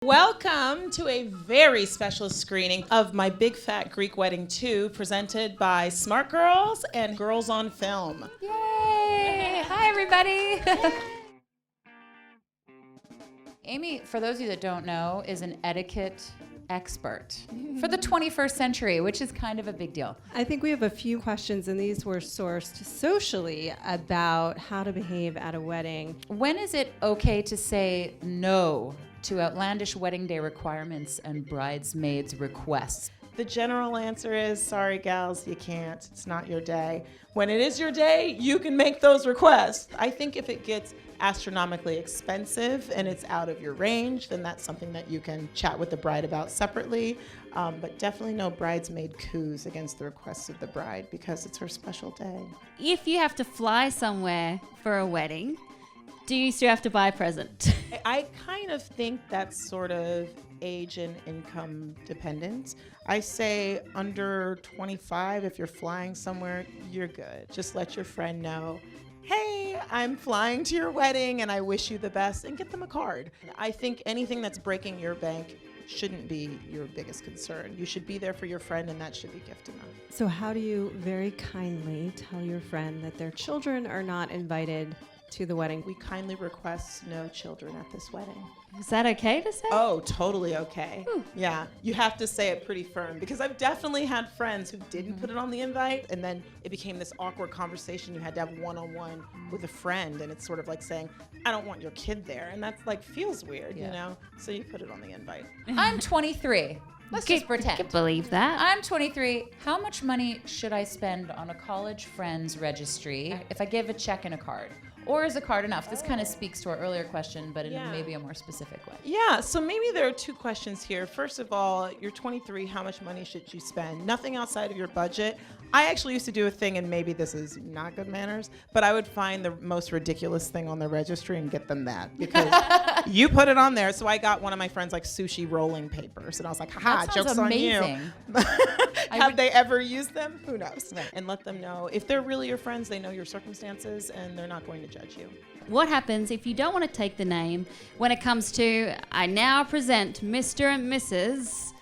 Welcome to a very special screening of My Big Fat Greek Wedding 2, presented by Smart Girls and Girls on Film. Yay! Hi, everybody. Amy, for those of you that don't know, is an etiquette expert for the 21st century, which is kind of a big deal. I think we have a few questions, and these were sourced socially about how to behave at a wedding. When is it okay to say no to outlandish wedding day requirements and bridesmaids' requests? The general answer is, sorry, gals, you can't. It's not your day. When it is your day, you can make those requests. I think if it gets astronomically expensive and it's out of your range, then that's something that you can chat with the bride about separately. But definitely no bridesmaid coups against the requests of the bride because it's her special day. If you have to fly somewhere for a wedding, do you still have to buy a present? I kind of think that's sort of age and income dependent. I say under 25, if you're flying somewhere, you're good. Just let your friend know, hey, I'm flying to your wedding and I wish you the best, and get them a card. I think anything that's breaking your bank shouldn't be your biggest concern. You should be there for your friend, and that should be gift enough. So how do you very kindly tell your friend that their children are not invited to the wedding? We kindly request no children at this wedding. Is that okay to say? Oh, totally okay. Yeah, you have to say it pretty firm, because I've definitely had friends who didn't put it on the invite, and then it became this awkward conversation you had to have one-on-one with a friend, and it's sort of like saying, I don't want your kid there, and that's like feels weird, you know? So you put it on the invite. I'm 23. Let's just pretend. Can believe that. I'm 23. How much money should I spend on a college friends registry if I give a check and a card? Or is a card enough? This kind of speaks to our earlier question, but in maybe a more specific way. Yeah, so maybe there are two questions here. First of all, you're 23, how much money should you spend? Nothing outside of your budget. I actually used to do a thing, and maybe this is not good manners, but I would find the most ridiculous thing on the registry and get them that, because you put it on there. So I got one of my friends like sushi rolling papers, and I was like, haha, That sounds joke's amazing. on you. Have they ever used them? Who knows? Right. And let them know. If they're really your friends, they know your circumstances, and they're not going to judge you. What happens if you don't want to take the name when it comes to, I now present Mr. and Mrs.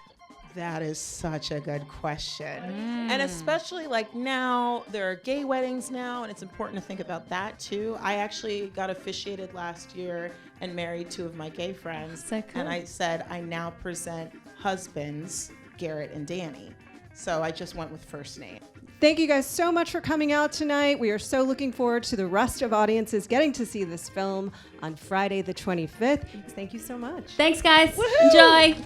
That is such a good question. And especially like now, there are gay weddings now, and it's important to think about that too. I actually got officiated last year and married two of my gay friends. So cool. And I said, I now present husbands, Garrett and Danny. So I just went with first name. Thank you guys so much for coming out tonight. We are so looking forward to the rest of audiences getting to see this film on Friday the 25th. Thank you so much. Thanks, guys. Woo-hoo! Enjoy.